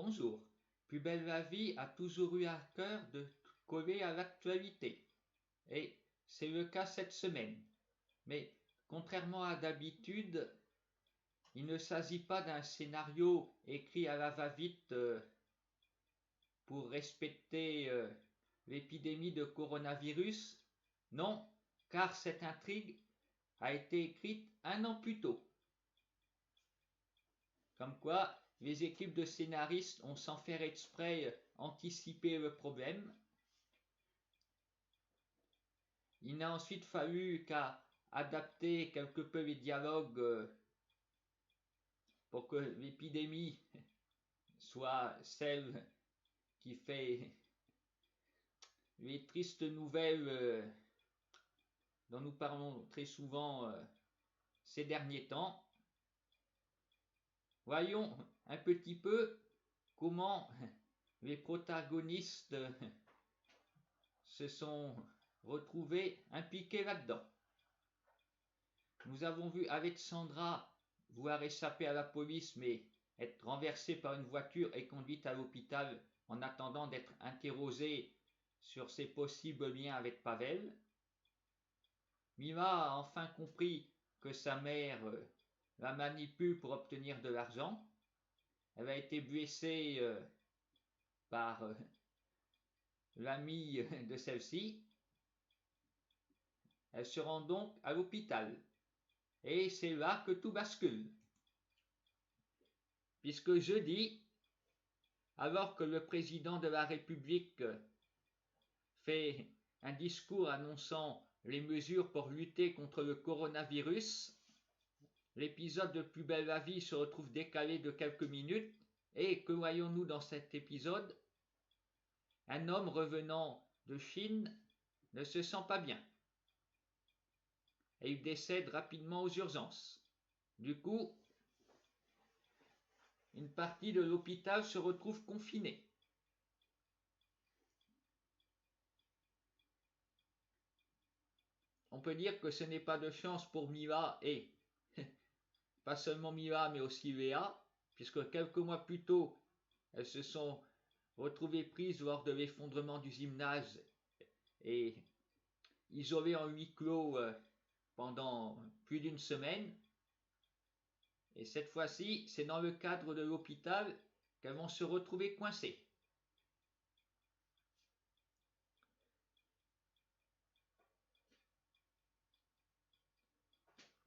Bonjour. Plus belle la vie a toujours eu à cœur de coller à l'actualité. Et c'est le cas cette semaine. Mais contrairement à d'habitude, il ne s'agit pas d'un scénario écrit à la va-vite pour respecter l'épidémie de coronavirus. Non, car cette intrigue a été écrite un an plus tôt. Comme quoi, les équipes de scénaristes ont sans faire exprès anticipé le problème. Il n'a ensuite fallu qu'à adapter quelque peu les dialogues pour que l'épidémie soit celle qui fait les tristes nouvelles dont nous parlons très souvent ces derniers temps. Voyons un petit peu comment les protagonistes se sont retrouvés impliqués là-dedans. Nous avons vu Alexandra vouloir échapper à la police mais être renversée par une voiture et conduite à l'hôpital en attendant d'être interrogée sur ses possibles liens avec Pavel. Mila a enfin compris que sa mère la manipule pour obtenir de l'argent. Elle a été blessée par l'ami de celle-ci. Elle se rend donc à l'hôpital. Et c'est là que tout bascule. Puisque jeudi, alors que le président de la République fait un discours annonçant les mesures pour lutter contre le coronavirus, l'épisode de Plus belle la vie se retrouve décalé de quelques minutes. Et que voyons-nous dans cet épisode? Un homme revenant de Chine ne se sent pas bien. Et il décède rapidement aux urgences. Du coup, une partie de l'hôpital se retrouve confinée. On peut dire que ce n'est pas de chance pour Mila et pas seulement Mila mais aussi Léa, puisque quelques mois plus tôt, elles se sont retrouvées prises lors de l'effondrement du gymnase et isolées en huis clos pendant plus d'une semaine. Et cette fois-ci, c'est dans le cadre de l'hôpital qu'elles vont se retrouver coincées.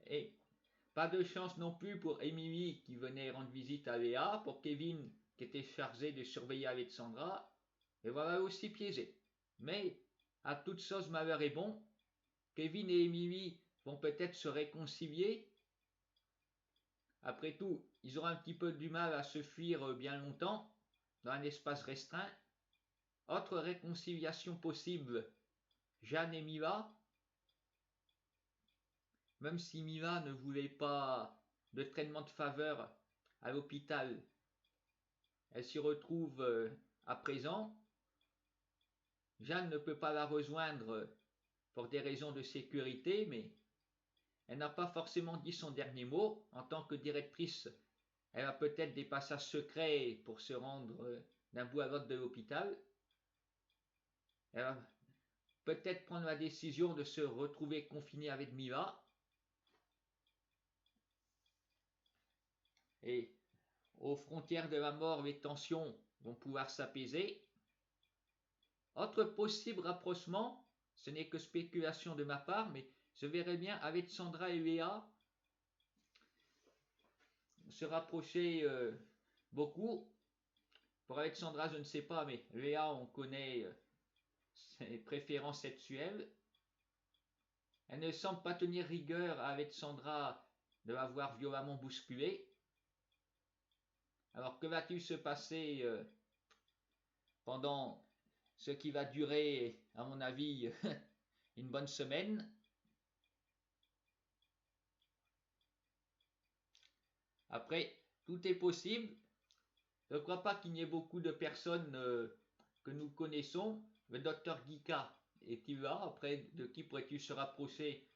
Et pas de chance non plus pour Emily qui venait rendre visite à Léa, pour Kevin qui était chargé de surveiller Alexandra, et voilà aussi piégé. Mais à toute chose malheur est bon, Kevin et Emily vont peut-être se réconcilier. Après tout, ils auront un petit peu du mal à se fuir bien longtemps, dans un espace restreint. Autre réconciliation possible, Jeanne et Mila. Même si Mila ne voulait pas de traitement de faveur à l'hôpital, elle s'y retrouve à présent. Jeanne ne peut pas la rejoindre pour des raisons de sécurité, mais elle n'a pas forcément dit son dernier mot. En tant que directrice, elle a peut-être des passages secrets pour se rendre d'un bout à l'autre de l'hôpital. Elle va peut-être prendre la décision de se retrouver confinée avec Mila. Et aux frontières de la mort, les tensions vont pouvoir s'apaiser. Autre possible rapprochement, ce n'est que spéculation de ma part, mais je verrais bien Alexandra et Léa se rapprocher beaucoup. Pour Alexandra, je ne sais pas, mais Léa, on connaît ses préférences sexuelles. Elle ne semble pas tenir rigueur à Alexandra de l'avoir violemment bousculée. Alors que va-t-il se passer pendant ce qui va durer, à mon avis, une bonne semaine? Après, tout est possible. Je ne crois pas qu'il y ait beaucoup de personnes que nous connaissons. Le docteur Guika est-il là? Après, de qui pourrait-il se rapprocher?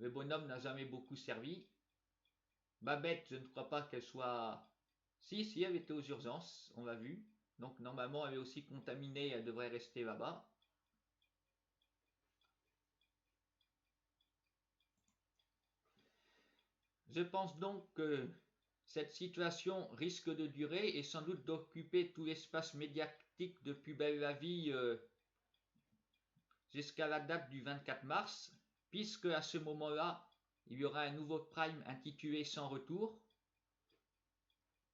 Le bonhomme n'a jamais beaucoup servi. Babette, je ne crois pas qu'elle soit Si, elle était aux urgences, on l'a vu. Donc normalement, elle est aussi contaminée, elle devrait rester là-bas. Je pense donc que cette situation risque de durer et sans doute d'occuper tout l'espace médiatique de Plus belle la vie jusqu'à la date du 24 mars, puisque à ce moment-là, il y aura un nouveau prime intitulé Sans retour.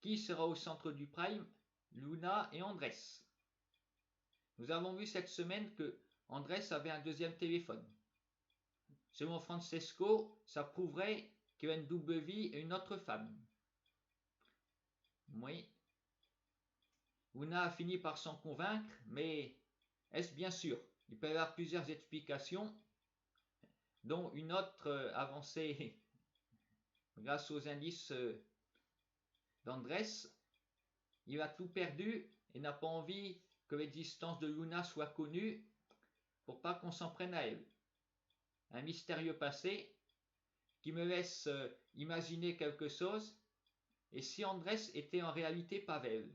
Qui sera au centre du prime? Luna et Andrés. Nous avons vu cette semaine que Andrés avait un deuxième téléphone. Selon Francesco, ça prouverait qu'il a une double vie et une autre femme. Oui. Luna a fini par s'en convaincre, mais est-ce bien sûr? Il peut y avoir plusieurs explications, dont une autre avancée grâce aux indices d'Andrés. Il a tout perdu et n'a pas envie que l'existence de Luna soit connue pour pas qu'on s'en prenne à elle. Un mystérieux passé qui me laisse imaginer quelque chose. Et si Andrés était en réalité Pavel?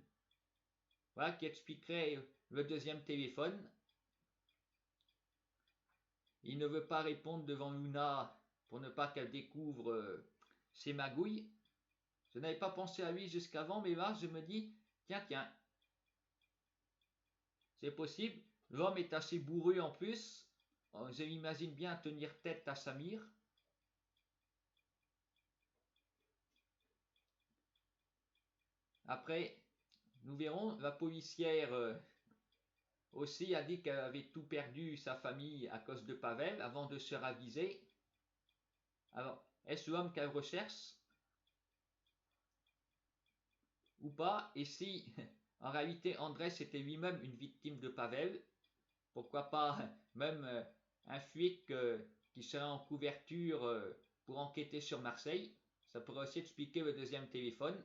Voilà qui expliquerait le deuxième téléphone. Il ne veut pas répondre devant Luna pour ne pas qu'elle découvre ses magouilles. Je n'avais pas pensé à lui jusqu'avant, mais là je me dis, tiens, c'est possible. L'homme est assez bourru en plus. Je m'imagine bien tenir tête à Samir. Après, nous verrons. La policière aussi a dit qu'elle avait tout perdu, sa famille, à cause de Pavel, avant de se raviser. Alors, est-ce l'homme qu'elle recherche ou pas? Et si, en réalité, Andrés était lui-même une victime de Pavel, pourquoi pas même un flic qui serait en couverture pour enquêter sur Marseille? Ça pourrait aussi expliquer le deuxième téléphone.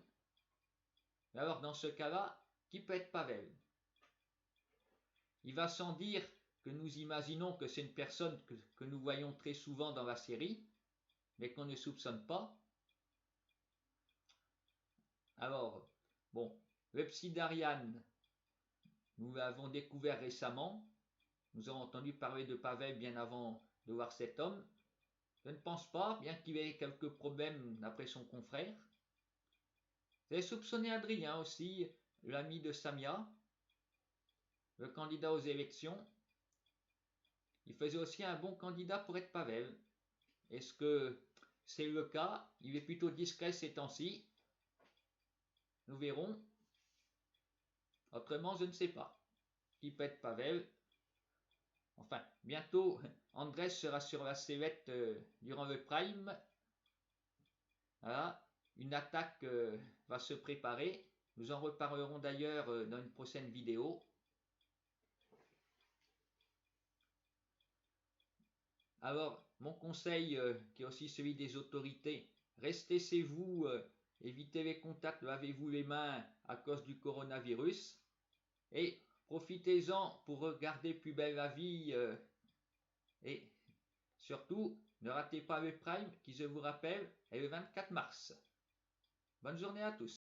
Mais alors, dans ce cas-là, qui peut être Pavel? Il va sans dire que nous imaginons que c'est une personne que nous voyons très souvent dans la série, mais qu'on ne soupçonne pas. Alors, bon, le psy d'Ariane, nous l'avons découvert récemment. Nous avons entendu parler de Pavel bien avant de voir cet homme. Je ne pense pas, bien qu'il ait quelques problèmes d'après son confrère. Vous avez soupçonné Adrien aussi, l'ami de Samia, le candidat aux élections. Il faisait aussi un bon candidat pour être Pavel. Est-ce que c'est le cas? Il est plutôt discret ces temps-ci. Nous verrons. Autrement, je ne sais pas. Qui peut être Pavel? Enfin, bientôt, Andrés sera sur la sellette durant le prime. Voilà, une attaque va se préparer. Nous en reparlerons d'ailleurs dans une prochaine vidéo. Alors, mon conseil, qui est aussi celui des autorités, restez chez vous, évitez les contacts, lavez-vous les mains à cause du coronavirus. Et profitez-en pour regarder Plus belle la vie. Et surtout, ne ratez pas le prime qui, je vous rappelle, est le 24 mars. Bonne journée à tous.